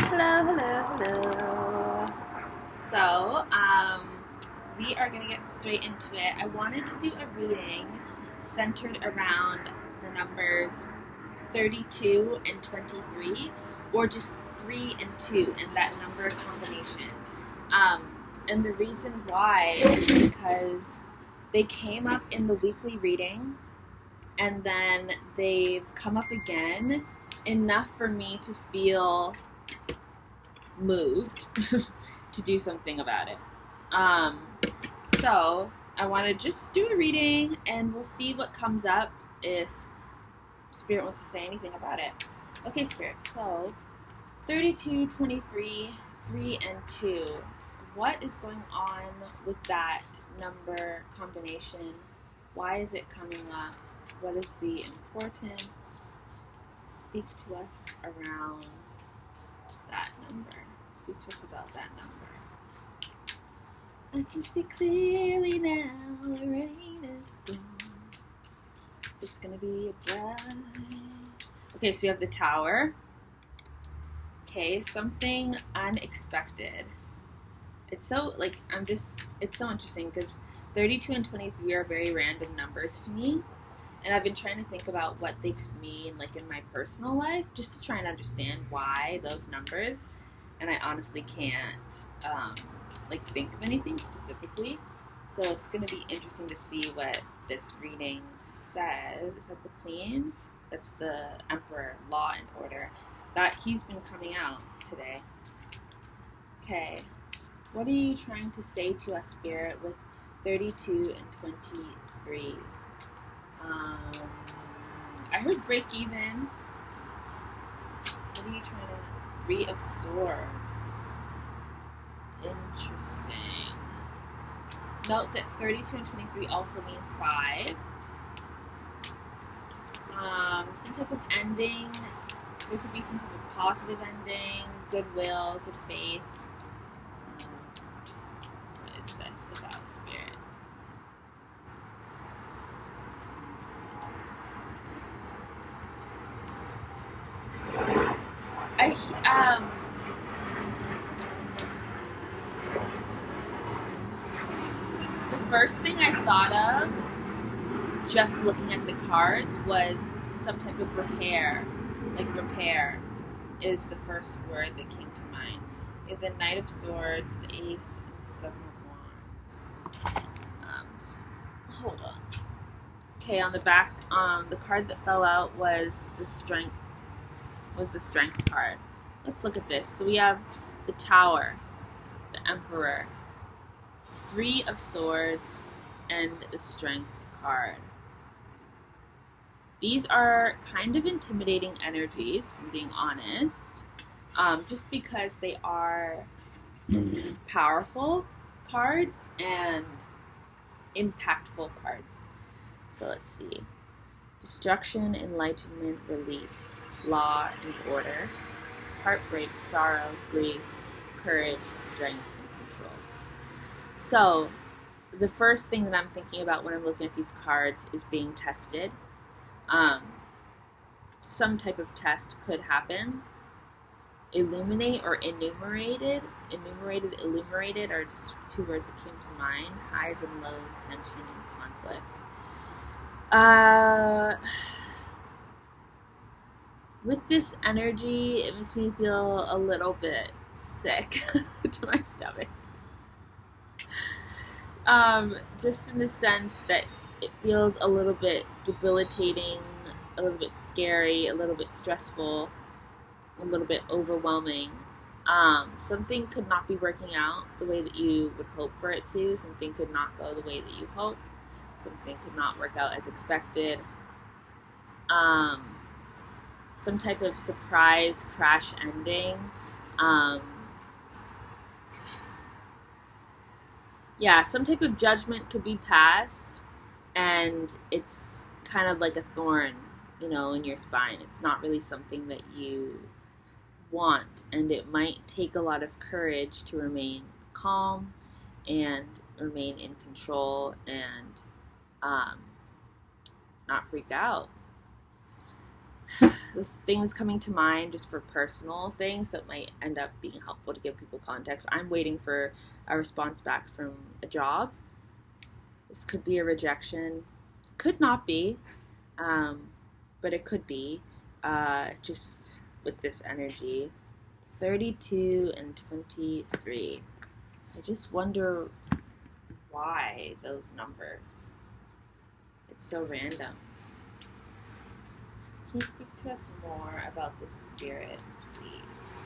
Hello, hello, hello. So, we are going to get straight into it. I wanted to do a reading centered around the numbers 32 and 23, or just 3 and 2 in that number combination. And the reason why is because they came up in the weekly reading, and then they've come up again enough for me to feel moved to do something about it. So I want to just do a reading and we'll see what comes up if Spirit wants to say anything about it. Okay, Spirit, so 32, 23, 3, and 2. What is going on with that number combination? Why is it coming up? What is the importance? Speak to us around that number. Speak to us about that number. I can see clearly now, the rain is gone. It's gonna be bright. Okay, so we have the Tower. Okay, something unexpected. It's so, it's so interesting because 32 and 23 are very random numbers to me. And I've been trying to think about what they could mean, in my personal life, just to try and understand why those numbers. And I honestly can't, think of anything specifically. So it's going to be interesting to see what this reading says. Is that the Queen? That's the Emperor, Law and Order. That he's been coming out today. Okay. What are you trying to say to us, Spirit, with 32 and 23? I heard break even. What are you trying to... 3 of Swords. Interesting. Note that 32 and 23 also mean 5. Some type of ending. There could be some type of positive ending. Goodwill, good faith. What is this about, Spirit? The first thing I thought of, just looking at the cards, was some type of repair. Repair is the first word that came to mind. We have the Knight of Swords, the Ace, and the 7 of Wands. Hold on. Okay, on the back, the card that fell out was the Strength card. Let's look at this. So we have the Tower, the Emperor, 3 of Swords, and the Strength card. These are kind of intimidating energies, if I'm being honest, just because they are powerful cards and impactful cards. So let's see. Destruction, enlightenment, release, law and order, heartbreak, sorrow, grief, courage, strength, and control. So, the first thing that I'm thinking about when I'm looking at these cards is being tested. Some type of test could happen. Illuminate or enumerated. Illuminated are just 2 words that came to mind. Highs and lows, tension and conflict. With this energy, it makes me feel a little bit sick to my stomach. Just in the sense that it feels a little bit debilitating, a little bit scary, a little bit stressful, a little bit overwhelming. Something could not be working out the way that you would hope for it to. Something could not go the way that you hope. Something could not work out as expected. Some type of surprise crash ending. Some type of judgment could be passed, and it's kind of like a thorn, in your spine. It's not really something that you want, and it might take a lot of courage to remain calm and remain in control and not freak out. The things coming to mind just for personal things that might end up being helpful to give people context. I'm waiting for a response back from a job. This could be a rejection. Could not be. But it could be. Just with this energy. 32 and 23. I just wonder why those numbers. It's so random. Can you speak to us more about this spirit, please?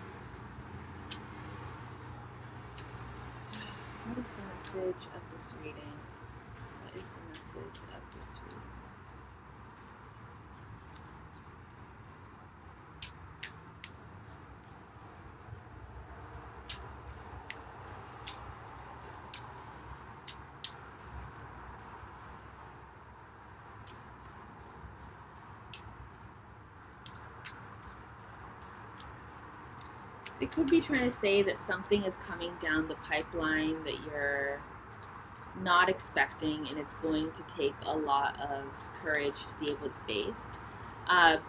What is the message of this reading? What is the message of this reading? They could be trying to say that something is coming down the pipeline that you're not expecting, and it's going to take a lot of courage to be able to face.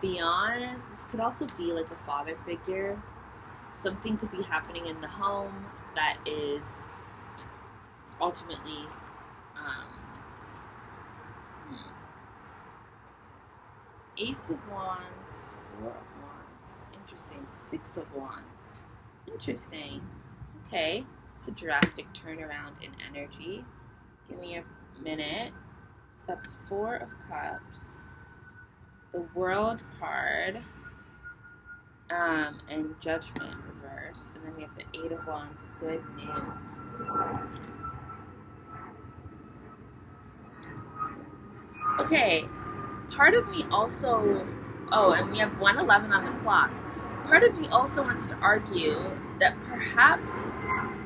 Beyond, this could also be like a father figure. Something could be happening in the home that is ultimately Ace of Wands, Four of Wands. Interesting. Six of Wands. Interesting. Okay. It's a drastic turnaround in energy. Give me a minute. Got the Four of Cups, the World card, and Judgment reversed, and then we have the Eight of Wands. Good news. Okay. Part of me also, and we have 1:11 on the clock. Part of me also wants to argue that perhaps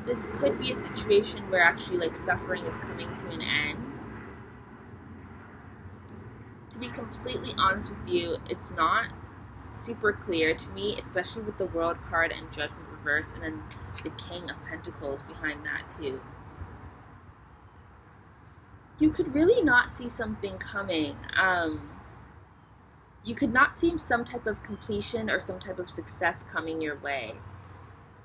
this could be a situation where actually like suffering is coming to an end. To be completely honest with you, it's not super clear to me, especially with the World card and Judgment reverse, and then the King of Pentacles behind that too. You could really not see something coming. You could not see some type of completion or some type of success coming your way.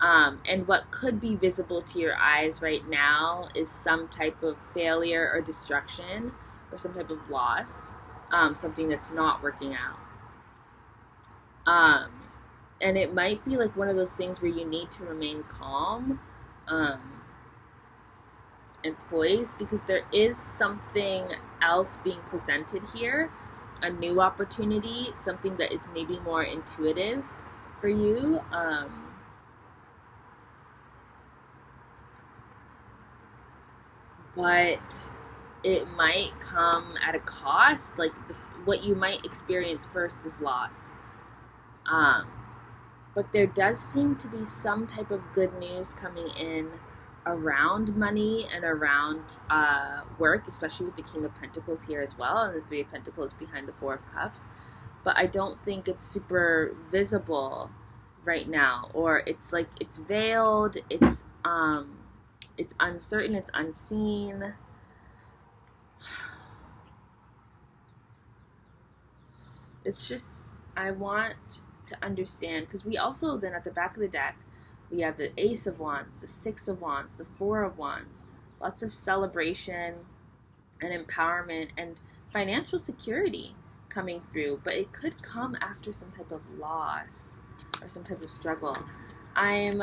And what could be visible to your eyes right now is some type of failure or destruction or some type of loss, something that's not working out. And it might be like one of those things where you need to remain calm and poised, because there is something else being presented here. A new opportunity, something that is maybe more intuitive for you. But it might come at a cost. Like what you might experience first is loss. But there does seem to be some type of good news coming in around money and around work, especially with the King of Pentacles here as well, and the Three of Pentacles behind the Four of Cups. But I don't think it's super visible right now, or it's like it's veiled, it's uncertain, it's unseen. It's just, I want to understand, because we also then at the back of the deck we have the Ace of Wands, the Six of Wands, the Four of Wands. Lots of celebration and empowerment and financial security coming through. But it could come after some type of loss or some type of struggle. I'm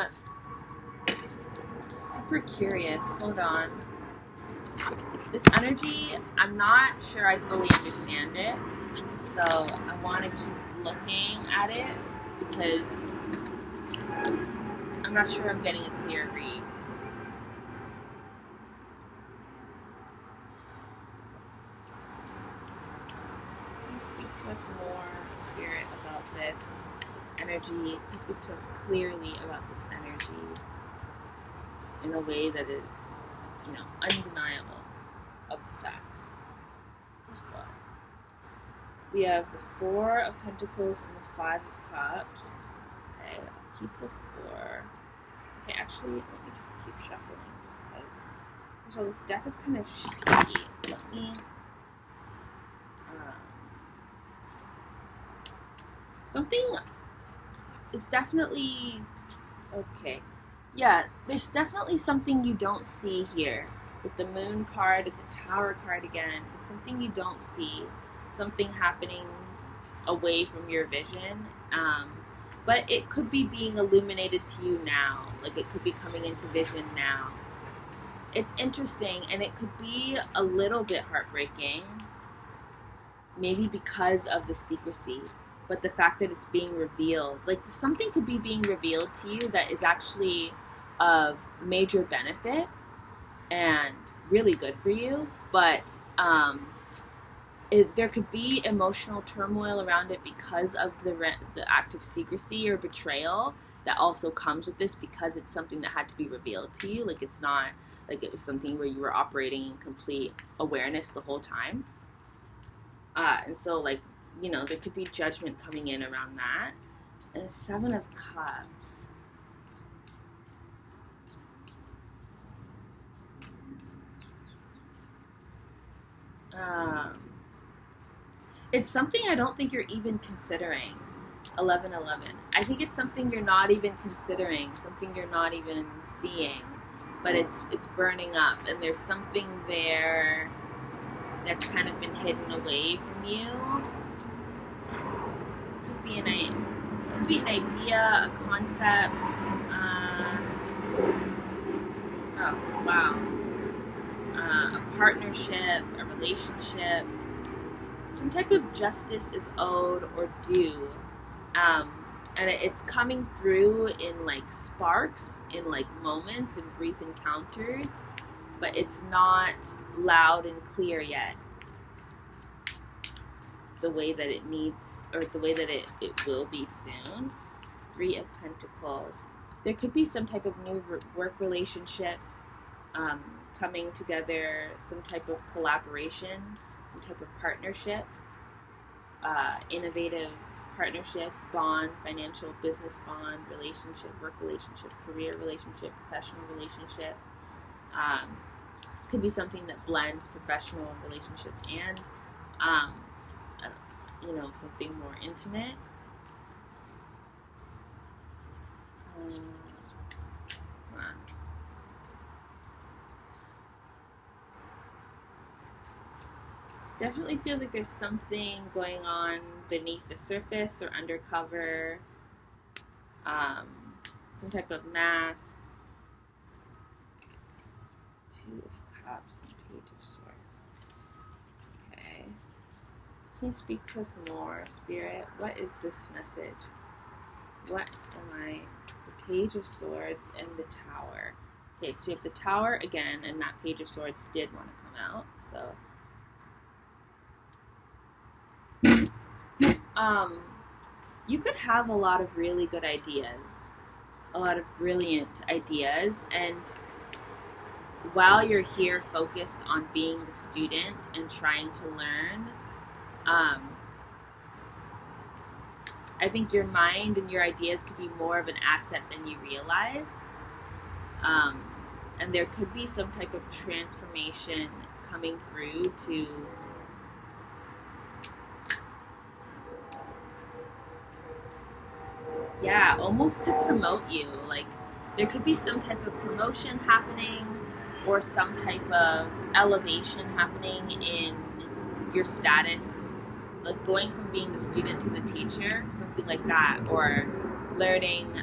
super curious. Hold on. This energy, I'm not sure I fully understand it. So I want to keep looking at it because I'm not sure I'm getting a clear read. Can you speak to us more, Spirit, about this energy? Can you speak to us clearly about this energy in a way that is, undeniable of the facts? We have the Four of Pentacles and the Five of Cups. Okay, I'll keep the Four. Okay, actually, let me just keep shuffling just because. So this deck is kind of sticky. Let me. Something is definitely okay. Yeah, there's definitely something you don't see here. With the moon card, with the tower card again, there's something you don't see. Something happening away from your vision. But it could be being illuminated to you now. Like it could be coming into vision now. It's interesting, and it could be a little bit heartbreaking. Maybe because of the secrecy. But the fact that it's being revealed. Like something could be being revealed to you that is actually of major benefit and really good for you, but there could be emotional turmoil around it because of the act of secrecy or betrayal that also comes with this, because it's something that had to be revealed to you. Like it's not like it was something where you were operating in complete awareness the whole time. And so like, you know, there could be judgment coming in around that. And 7 of Cups. It's something I don't think you're even considering. 1111. I think it's something you're not even considering, something you're not even seeing, but it's burning up, and there's something there that's kind of been hidden away from you. Could be an idea, a concept. Oh wow. A partnership, a relationship, some type of justice is owed or due, and it's coming through in like sparks, in like moments, in brief encounters, but it's not loud and clear yet the way that it needs, or the way that it will be soon. 3 of Pentacles. There could be some type of new work relationship coming together, some type of collaboration, some type of partnership, innovative partnership, bond, financial, business bond, relationship, work relationship, career relationship, professional relationship. Could be something that blends professional relationship and, you know, something more intimate. Definitely feels like there's something going on beneath the surface or undercover, some type of mask. 2 of Cups and Page of Swords. Okay. Can you speak to us more, Spirit? What is this message? What am I? The Page of Swords and the Tower. Okay, so you have the Tower again, and that Page of Swords did want to come out, so... you could have a lot of really good ideas, a lot of brilliant ideas, and while you're here focused on being the student and trying to learn, I think your mind and your ideas could be more of an asset than you realize, and there could be some type of transformation coming through to almost to promote you. Like there could be some type of promotion happening or some type of elevation happening in your status, like going from being the student to the teacher, something like that, or learning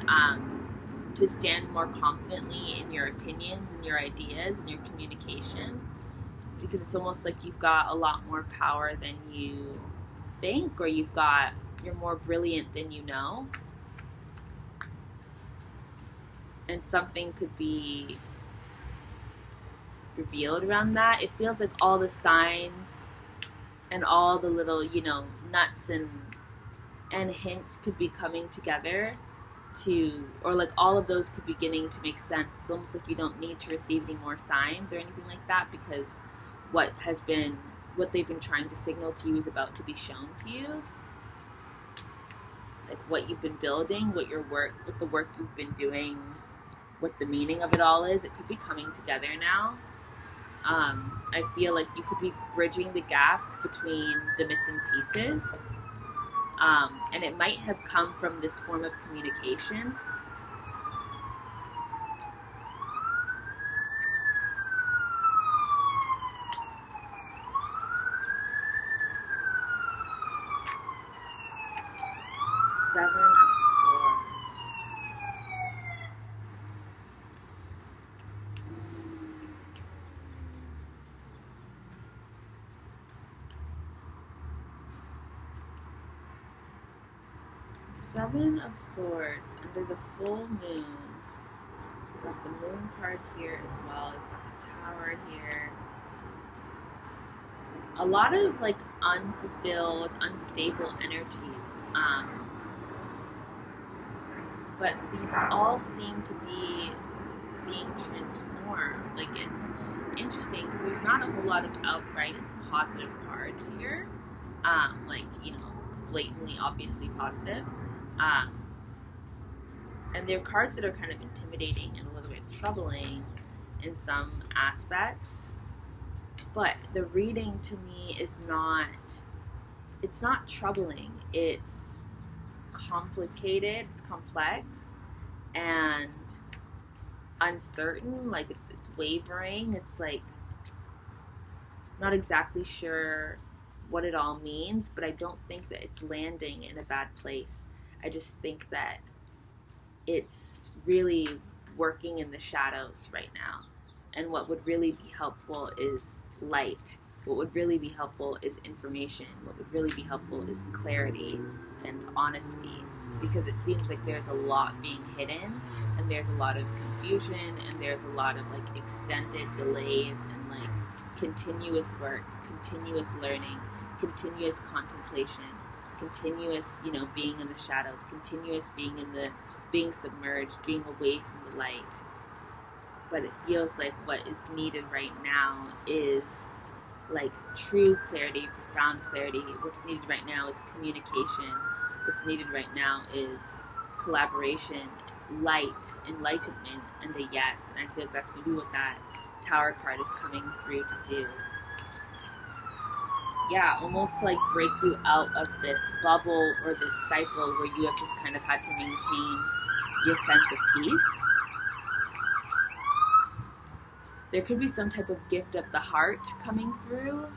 to stand more confidently in your opinions and your ideas and your communication, because it's almost like you've got a lot more power than you think, or you're more brilliant than you know. And something could be revealed around that. It feels like all the signs and all the little, you know, nuts and hints could be coming together or like all of those could be beginning to make sense. It's almost like you don't need to receive any more signs or anything like that, because what they've been trying to signal to you is about to be shown to you. Like what you've been building, what the work you've been doing, what the meaning of it all is, it could be coming together now. I feel like you could be bridging the gap between the missing pieces. And it might have come from this form of communication. Seven of Swords. Seven of Swords under the full moon. We've got the moon card here as well. We've got the Tower here. A lot of like unfulfilled, unstable energies. But these all seem to be being transformed. Like, it's interesting because there's not a whole lot of outright positive cards here. Like, you know, blatantly, obviously positive. And they're cards that are kind of intimidating and a little bit troubling in some aspects. But the reading to me is not, it's not troubling. It's complicated, it's complex, and uncertain. Like, it's wavering. It's like not exactly sure what it all means, but I don't think that it's landing in a bad place. I just think that it's really working in the shadows right now. And what would really be helpful is light. What would really be helpful is information. What would really be helpful is clarity and honesty. Because it seems like there's a lot being hidden, and there's a lot of confusion, and there's a lot of like extended delays, and like continuous work, continuous learning, continuous contemplation, continuous, you know, being in the shadows, continuous being submerged, being away from the light. But it feels like what is needed right now is like true clarity, profound clarity. What's needed right now is communication. What's needed right now is collaboration, light, enlightenment, and a yes. And I feel like that's maybe what that Tower card is coming through to do. Yeah, almost to like break you out of this bubble or this cycle where you have just kind of had to maintain your sense of peace. There could be some type of gift of the heart coming through.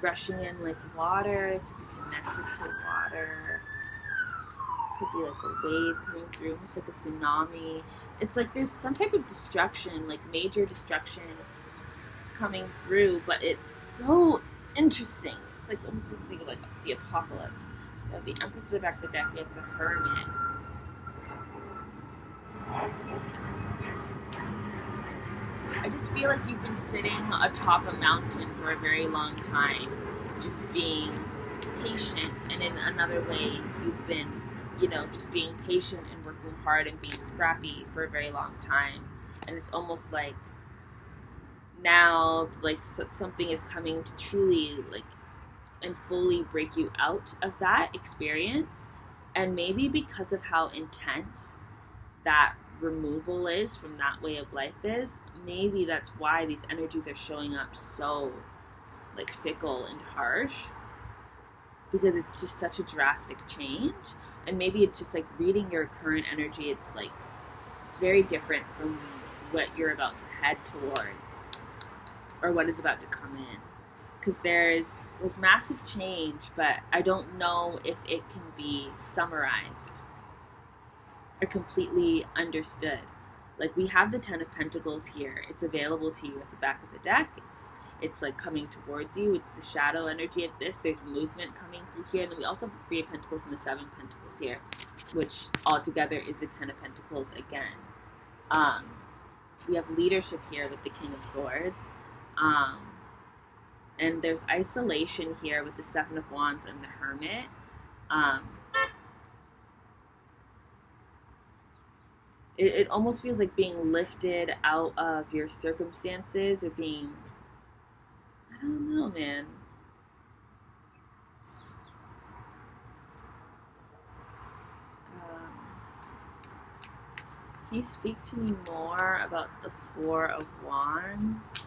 Rushing in like water. It could be connected to water. It could be like a wave coming through, almost like a tsunami. It's like there's some type of destruction, like major destruction coming through, but it's so interesting. It's like almost like the apocalypse. You have the Empress at the back of the deck. You have the Hermit. I just feel like you've been sitting atop a mountain for a very long time, just being patient, and in another way, you've been, you know, just being patient and working hard and being scrappy for a very long time. And it's almost like now, like, something is coming to truly, like, and fully break you out of that experience. And maybe because of how intense that removal is from that way of life is, maybe that's why these energies are showing up so like fickle and harsh, because it's just such a drastic change. And maybe it's just like reading your current energy, it's like it's very different from what you're about to head towards or what is about to come in, because there's massive change, but I don't know if it can be summarized are completely understood. Like, we have the Ten of Pentacles here. It's available to you at the back of the deck. It's like coming towards you. It's the shadow energy of this. There's movement coming through here. And then we also have the Three of Pentacles and the Seven of Pentacles here, which altogether is the Ten of Pentacles again. We have leadership here with the King of Swords. And there's isolation here with the Seven of Wands and the Hermit. It almost feels like being lifted out of your circumstances, or being, I don't know, man. Can you speak to me more about the Four of Wands?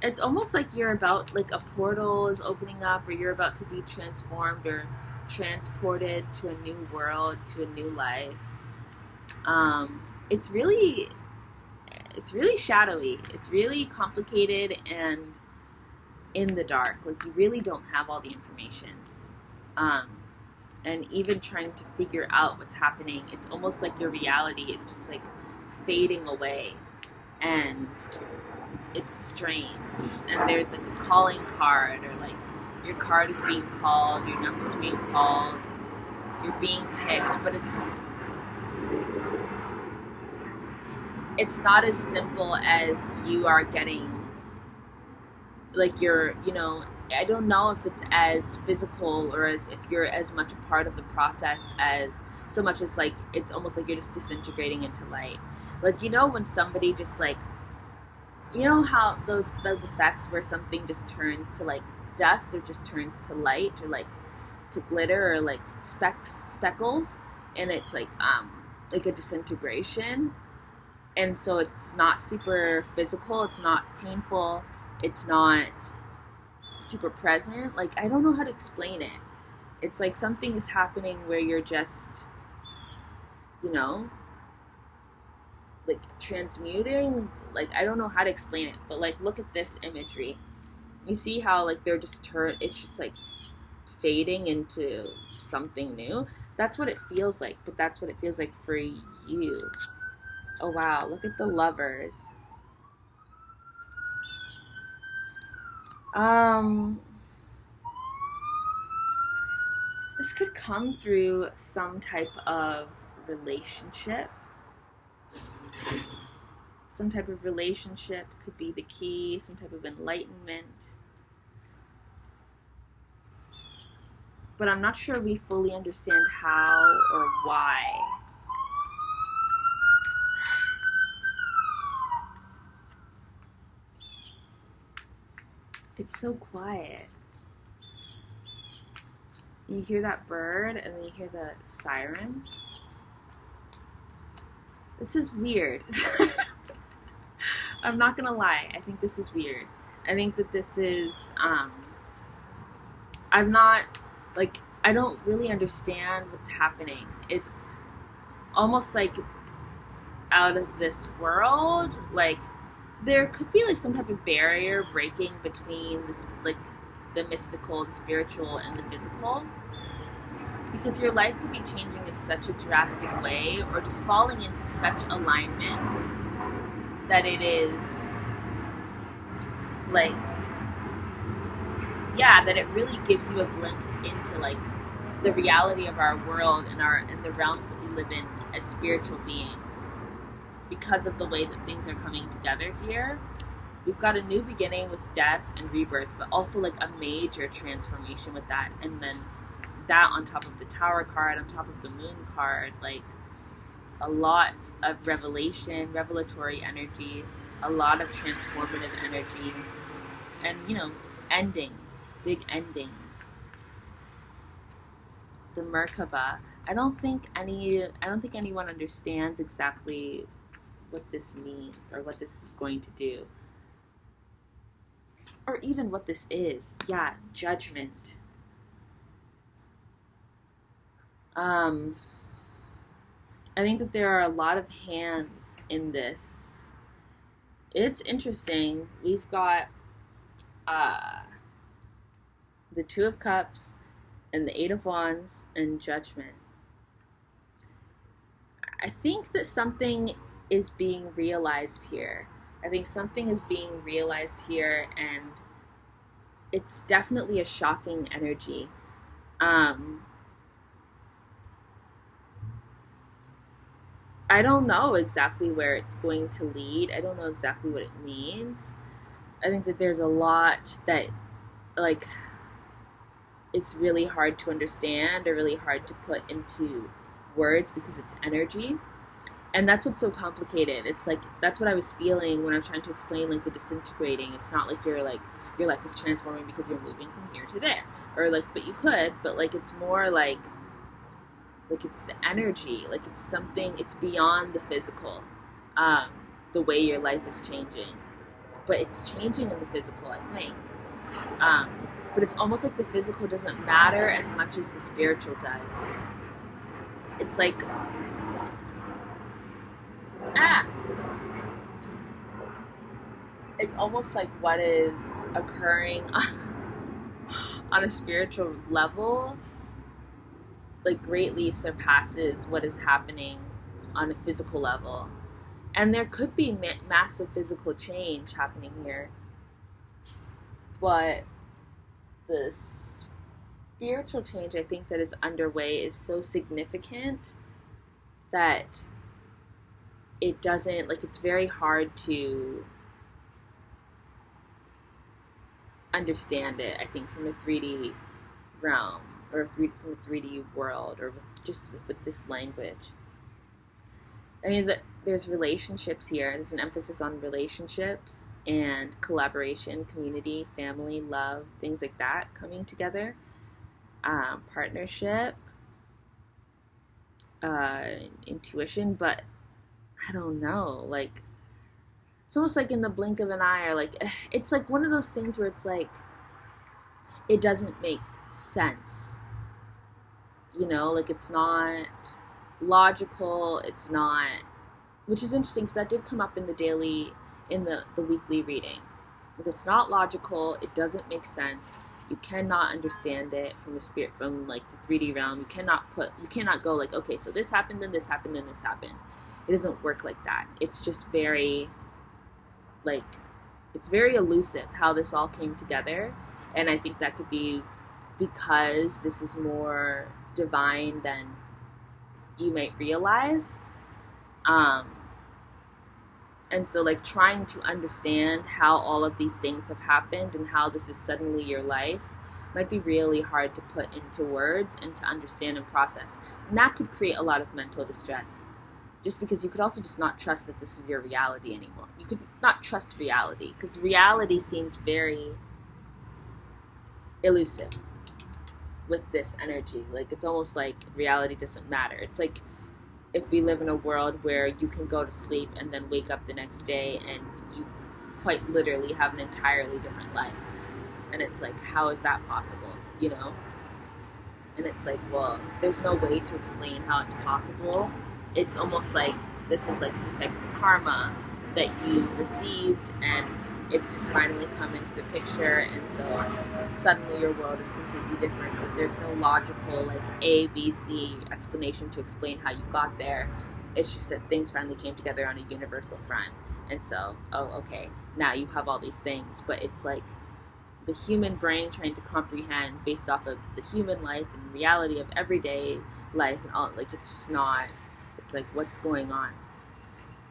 It's almost like you're about, like a portal is opening up, or you're about to be transformed or transported to a new world, to a new life. Um, it's really, it's really shadowy. It's really complicated and in the dark. Like you really don't have all the information. Um, and even trying to figure out what's happening, it's almost like your reality is just like fading away, and it's strange. And there's like a calling card, or like your card is being called, your number is being called, you're being picked, but it's not as simple as you are getting, like you're, I don't know if it's as physical, or as if you're as much a part of the process as so much as like it's almost like you're just disintegrating into light. Like when somebody just like, how those effects where something just turns to like dust, or just turns to light, or like to glitter, or like speckles, and it's like a disintegration. And so it's not super physical, it's not painful, it's not super present. Like I don't know how to explain it. It's like something is happening where you're just, like transmuting. Like I don't know how to explain it, but like look at this imagery. You see how like they're just it's just like fading into something new. That's what it feels like, but that's what it feels like for you. Oh wow, look at the lovers. This could come through some type of relationship. Some type of relationship could be the key, some type of enlightenment. But I'm not sure we fully understand how or why. It's so quiet. You hear that bird, and then you hear the siren. This is weird. I'm not gonna lie. I think this is weird. I think that this is, I'm not, like, I don't really understand what's happening. It's almost like out of this world. Like, there could be like some type of barrier breaking between this, like, the mystical, the spiritual, and the physical. Because your life could be changing in such a drastic way, or just falling into such alignment that it is like, yeah, that it really gives you a glimpse into like the reality of our world and the realms that we live in as spiritual beings. Because of the way that things are coming together here, we've got a new beginning with death and rebirth, but also like a major transformation with that. And then that on top of the Tower card, on top of the Moon card, like a lot of revelatory energy, a lot of transformative energy, and endings, big endings. The Merkaba. I don't think anyone understands exactly what this means, or what this is going to do, or even what this is. Yeah, judgment. I think that there are a lot of hands in this. It's interesting. We've got the Two of Cups and the Eight of Wands and Judgment. I think that something is being realized here. I think something is being realized here, and it's definitely a shocking energy. I don't know exactly where it's going to lead. I don't know exactly what it means. I think that there's a lot that, like, it's really hard to understand, or really hard to put into words, because it's energy. And that's what's so complicated. It's like, that's what I was feeling when I was trying to explain, like, the disintegrating. It's not like your life is transforming because you're moving from here to there. Or, like, but you could, but, like, it's more like it's the energy. Like, it's something, it's beyond the physical, the way your life is changing. but it's changing in the physical, I think. Um, but it's almost like the physical doesn't matter as much as the spiritual does. It's like, it's almost like what is occurring on a spiritual level, like greatly surpasses what is happening on a physical level. And there could be massive physical change happening here, but the spiritual change I think that is underway is so significant that it doesn't, like, it's very hard to understand it, I think, from a 3D realm, or from a 3D world, or with this language. I mean, there's relationships here. There's an emphasis on relationships and collaboration, community, family, love, things like that coming together. Partnership, intuition, but I don't know. Like, it's almost like in the blink of an eye, or like, it's like one of those things where it's like, it doesn't make sense. You know, like, it's not logical, it's not, which is interesting because that did come up in the weekly reading. But it's not logical, it doesn't make sense, you cannot understand it from like the 3D realm. You cannot go like, okay, so this happened, then this happened, then this happened. It doesn't work like that. It's just very, like, it's very elusive how this all came together. And I think that could be because this is more divine than you might realize. And so, like, trying to understand how all of these things have happened and how this is suddenly your life might be really hard to put into words and to understand and process. And that could create a lot of mental distress. Just because you could also just not trust that this is your reality anymore. You could not trust reality, because reality seems very elusive with this energy. Like, it's almost like reality doesn't matter. It's like if we live in a world where you can go to sleep and then wake up the next day and you quite literally have an entirely different life. And it's like, how is that possible, you know? And it's like, well, there's no way to explain how it's possible. It's almost like this is like some type of karma that you received, and it's just finally come into the picture, and so suddenly your world is completely different, but there's no logical, like, A, B, C explanation to explain how you got there. It's just that things finally came together on a universal front. And so, oh, okay, now you have all these things, but it's like the human brain trying to comprehend based off of the human life and reality of everyday life and all, like, it's just not, it's like, what's going on?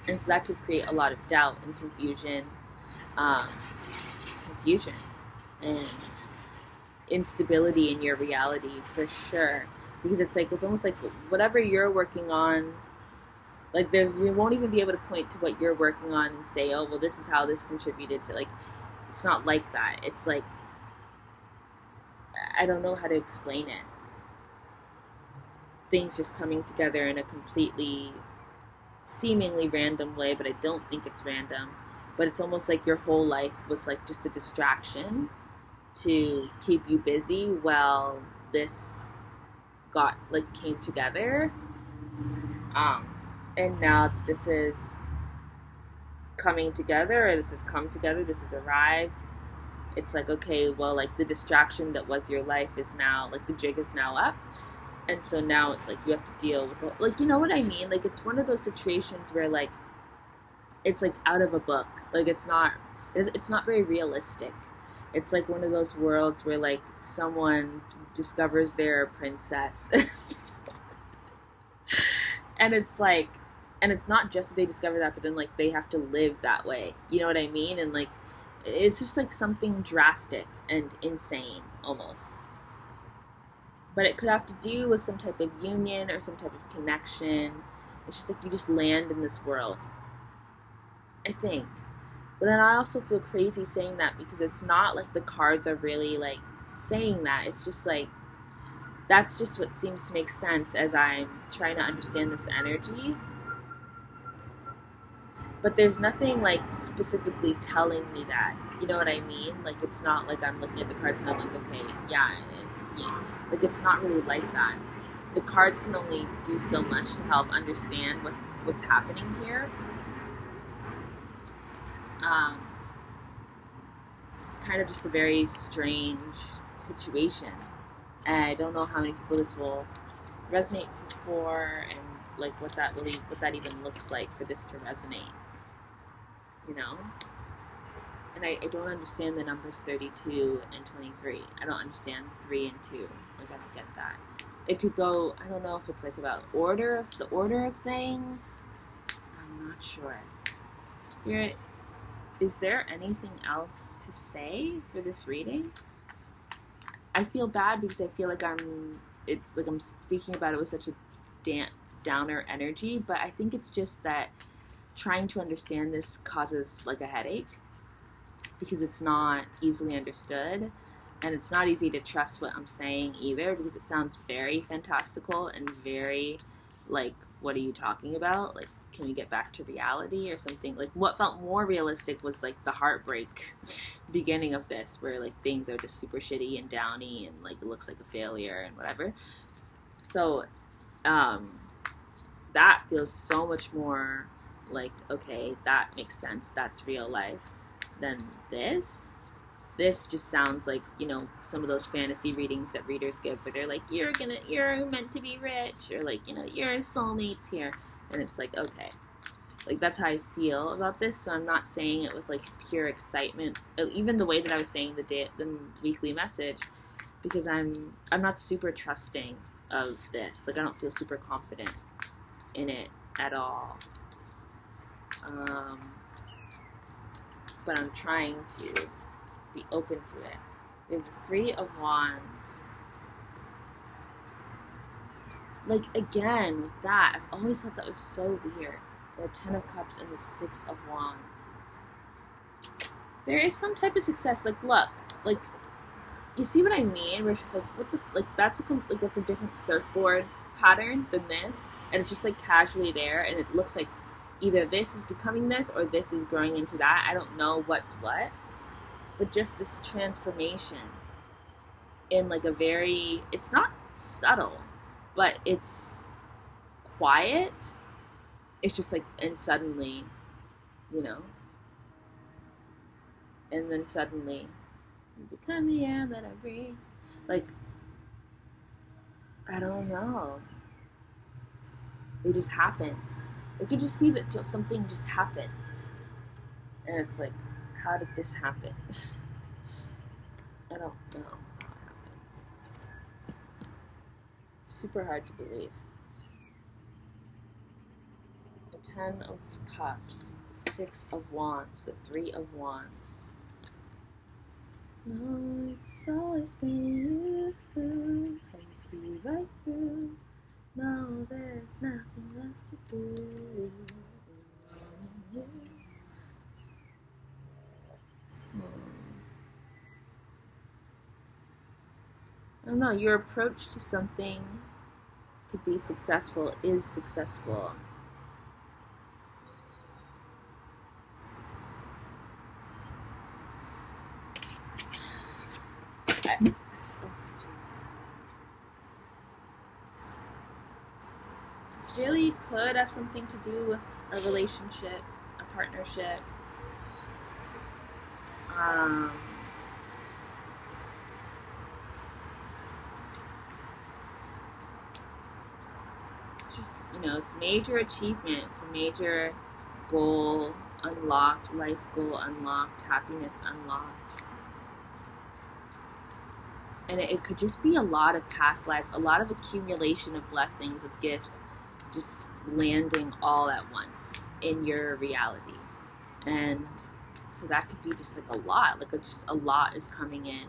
And so that could create a lot of doubt and confusion, just confusion and instability in your reality, for sure. Because it's like, it's almost like whatever you're working on, like, you won't even be able to point to what you're working on and say, oh, well, this is how this contributed to, like, it's not like that. It's like, I don't know how to explain it. Things just coming together in a completely, seemingly random way, but I don't think it's random. But it's almost like your whole life was like just a distraction to keep you busy while this came together. And now this is coming together, or this has come together, this has arrived. It's like, okay, well, like, the distraction that was your life is now, like, the jig is now up. And so now it's like you have to deal with it. Like, you know what I mean? Like, it's one of those situations where, like, it's like out of a book. Like, it's not very realistic. It's like one of those worlds where, like, someone discovers they're a princess. And it's like, and it's not just that they discover that, but then, like, they have to live that way. You know what I mean? And, like, it's just like something drastic and insane almost. But it could have to do with some type of union or some type of connection. It's just like you just land in this world, I think. But then I also feel crazy saying that, because it's not like the cards are really, like, saying that. It's just like, that's just what seems to make sense as I'm trying to understand this energy. but there's nothing like specifically telling me that. You know what I mean? Like it's not like I'm looking at the cards and I'm like, okay, yeah, like it's not really like that. The cards can only do so much to help understand what's happening here. Um, it's kind of just a very strange situation, and I don't know how many people this will resonate for, and like what that even looks like for this to resonate. You know. And I don't understand the numbers 32 and 23. I don't understand 3 and 2. Like, I don't get that. It could go, I don't know if it's like about the order of things. I'm not sure. Spirit, is there anything else to say for this reading? I feel bad because I feel like it's like I'm speaking about it with such a downer energy, but I think it's just that trying to understand this causes like a headache, because it's not easily understood, and it's not easy to trust what I'm saying either, because it sounds very fantastical and very like, what are you talking about? Like, can we get back to reality or something? Like, what felt more realistic was like the heartbreak beginning of this, where like things are just super shitty and downy and like it looks like a failure and whatever. So that feels so much more like, okay, that makes sense, that's real life, than this. This just sounds like, you know, some of those fantasy readings that readers give where they're like, you're meant to be rich, or like, you know, your soulmate's here, and it's like, okay, like that's how I feel about this. So I'm not saying it with like pure excitement, even the way that I was saying the weekly message, because I'm not super trusting of this. Like, I don't feel super confident in it at all. But I'm trying to be open to it. We have the 3 of Wands. Like, again, with that, I've always thought that was so weird. The 10 of Cups and the 6 of Wands. There is some type of success. Like, look, like, you see what I mean? Where it's just like, what the, like, that's a different surfboard pattern than this, and it's just like casually there, and it looks like either this is becoming this or this is growing into that. I don't know what's what, but just this transformation in like a very, it's not subtle, but it's quiet. It's just like, and suddenly, you know, and then suddenly you become the air that I breathe. Like, I don't know. It just happens. It could just be that something just happens. And it's like, how did this happen? I don't know how it happened. It's super hard to believe. The 10 of Cups, the 6 of Wands, the 3 of Wands. No, it's always been you. I see right through. No, there's nothing left to do. I don't know, your approach to something could be successful, is successful. This really could have something to do with a relationship, a partnership. Just, you know, it's a major achievement, it's a major goal unlocked, life goal unlocked, happiness unlocked. And it could just be a lot of past lives, a lot of accumulation of blessings, of gifts, just landing all at once in your reality. And so that could be just like a lot, like just a lot is coming in,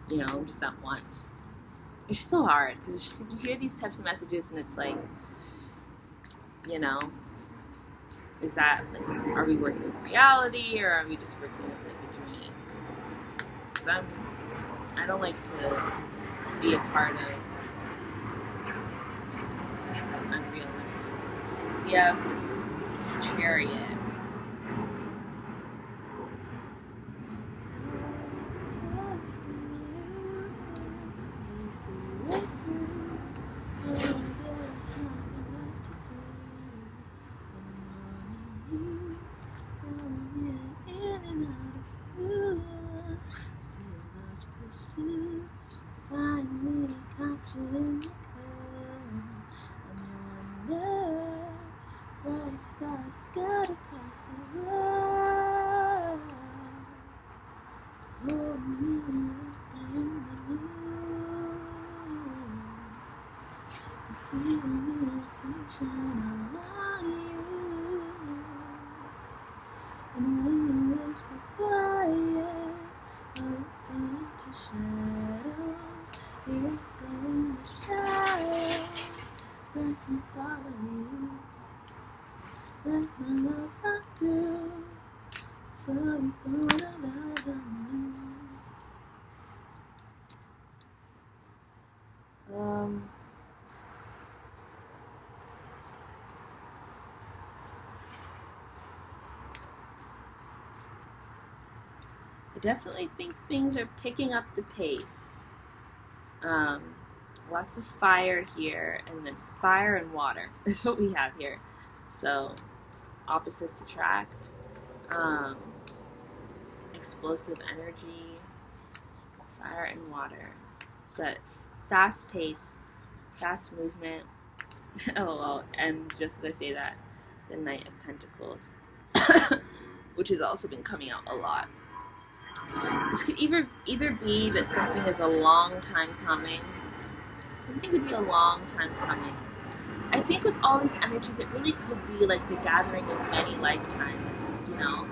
you know, just at once. It's just so hard, because it's just like, you hear these types of messages and it's like, you know, is that like, are we working with reality, or are we just working with like a dream? Because I don't like to be a part of unreal messages. We have this Chariot. in the current. I'm your wonder, bright stars scattered across the world. Hold me like I am the moon. Feel me like sunshine all on you. And when your words go quiet, I will fall into shadows. Here I go in the shadows. Let me follow you. Let my love run through. For we both are loving you. I definitely think things are picking up the pace. Lots of fire here, and then fire and water is what we have here. So, opposites attract. Explosive energy, fire and water. But fast-paced, fast movement. LOL. And just as I say that, the Knight of Pentacles, which has also been coming out a lot. This could either be that something is a long time coming. Something could be a long time coming. I think with all these energies, it really could be like the gathering of many lifetimes, you know?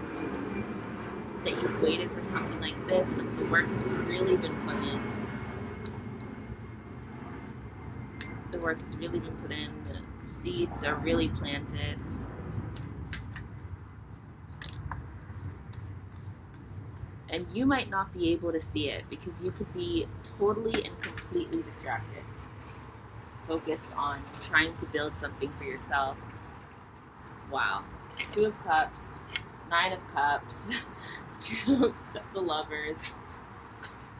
That you've waited for something like this, like the work has really been put in. The work has really been put in, the seeds are really planted. And you might not be able to see it because you could be totally and completely distracted. Focused on trying to build something for yourself. Wow. 2 of Cups, 9 of Cups, 2 of the Lovers,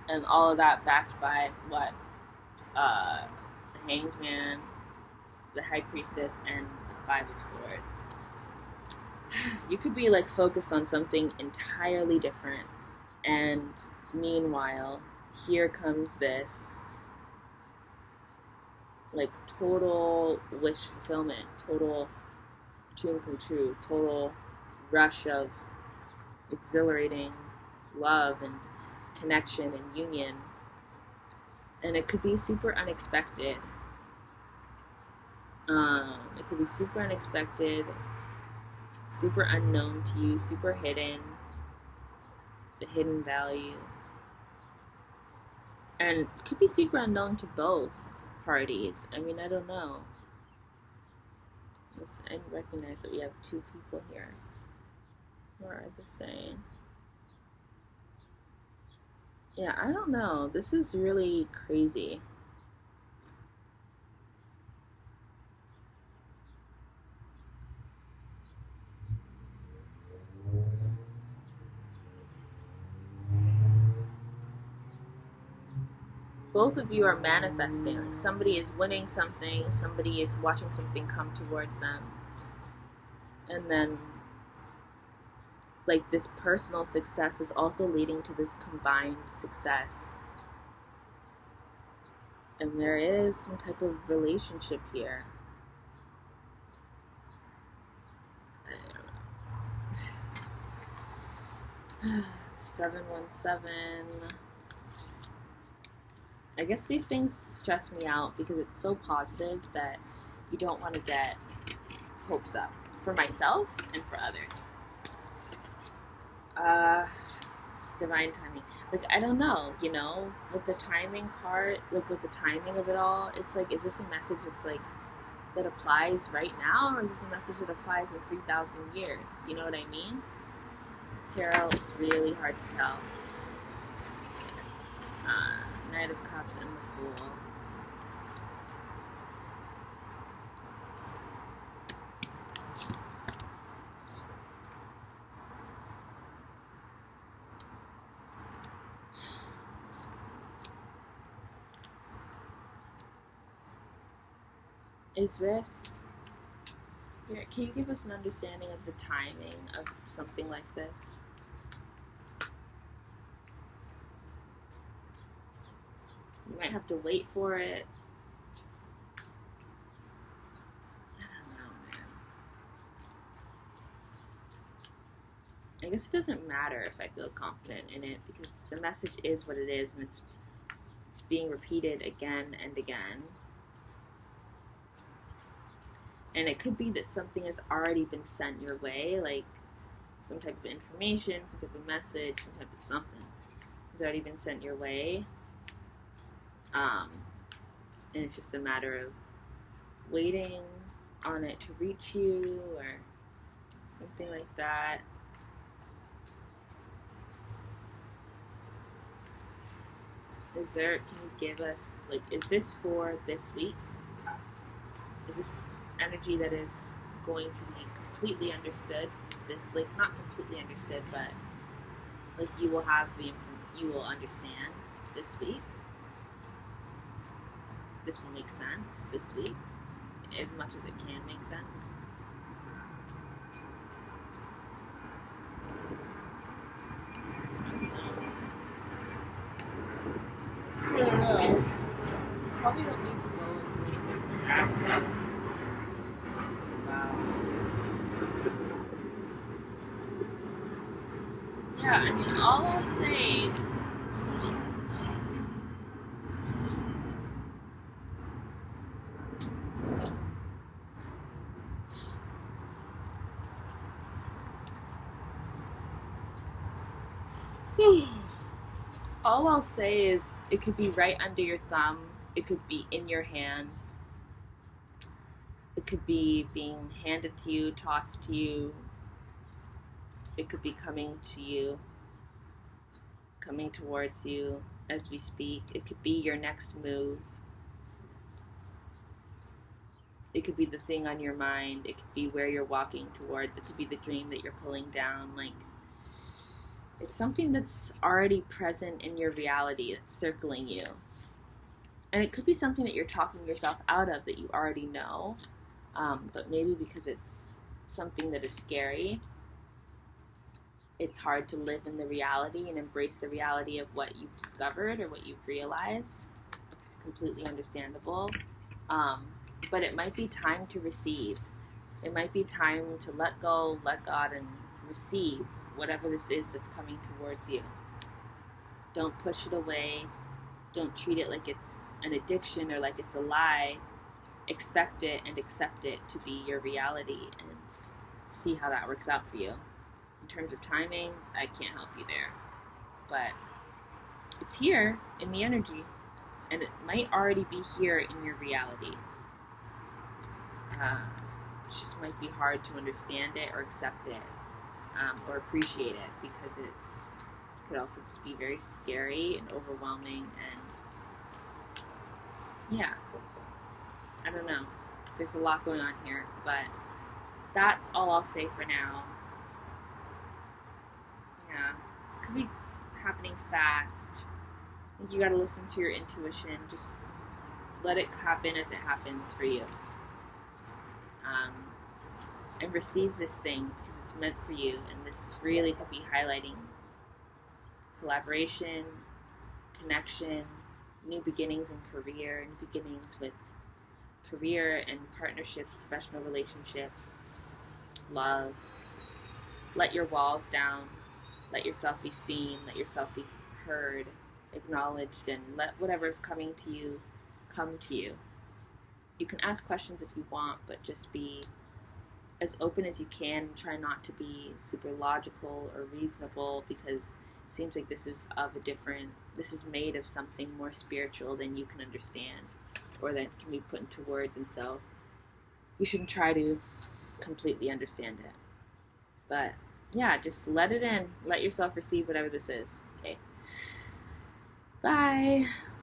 and all of that backed by what? The Hanged Man, the High Priestess, and the 5 of Swords. You could be like focused on something entirely different. And meanwhile, here comes this like total wish fulfillment, total dream come true, total rush of exhilarating love and connection and union. And it could be super unexpected. It could be super unexpected, super unknown to you, super hidden. The hidden value. And it could be super unknown to both parties. I mean, I don't know. I recognize that we have 2 people here. What are they saying? Yeah, I don't know. This is really crazy. Both of you are manifesting. Like somebody is winning something, somebody is watching something come towards them. And then like this personal success is also leading to this combined success. And there is some type of relationship here. I don't know. 717. I guess these things stress me out because it's so positive that you don't want to get hopes up for myself and for others. Divine timing. Like, I don't know, you know, with the timing part, like with the timing of it all, it's like, is this a message that's like, that applies right now, or is this a message that applies in 3,000 years? You know what I mean? Tarot, it's really hard to tell. Knight of Cups and the Fool. Is this... Spirit, can you give us an understanding of the timing of something like this? You might have to wait for it. I guess it doesn't matter if I feel confident in it, because the message is what it is, and it's being repeated again and again. And it could be that something has already been sent your way, like some type of information, some type of message, some type of something has already been sent your way. And it's just a matter of waiting on it to reach you or something like that. Can you give us, like, is this for this week? Is this energy that is going to be completely understood? This, like, not completely understood, but like you will understand this week. This will make sense this week, as much as it can make sense. I don't know. Probably don't need to go and do anything drastic. Yeah, I mean, all I'll say. All I'll say is it could be right under your thumb. It could be in your hands. It could be being handed to you, tossed to you. It could be coming to you, coming towards you as we speak. It could be your next move. It could be the thing on your mind. It could be where you're walking towards. It could be the dream that you're pulling down. Like, it's something that's already present in your reality. It's circling you. And it could be something that you're talking yourself out of that you already know. But maybe because it's something that is scary, it's hard to live in the reality and embrace the reality of what you've discovered or what you've realized. It's completely understandable. But it might be time to receive. It might be time to let go, let God, and receive whatever this is that's coming towards you. Don't push it away. Don't treat it like it's an addiction or like it's a lie. Expect it and accept it to be your reality and see how that works out for you. In terms of timing, I can't help you there. But it's here in the energy, and it might already be here in your reality. It just might be hard to understand it or accept it. Or appreciate it, because it could also just be very scary and overwhelming, and yeah, I don't know. There's a lot going on here, but that's all I'll say for now. Yeah, this could be happening fast. I think you gotta listen to your intuition. Just let it happen as it happens for you. And receive this thing because it's meant for you, and this really could be highlighting collaboration, connection, new beginnings in career, new beginnings with career and partnerships, professional relationships, love. Let your walls down, let yourself be seen, let yourself be heard, acknowledged, and let whatever is coming to you come to you. You can ask questions if you want, but just be as open as you can. Try not to be super logical or reasonable, because it seems like this is made of something more spiritual than you can understand or that can be put into words, and so you shouldn't try to completely understand it. But yeah, just let it in. Let yourself receive whatever this is. Okay. Bye.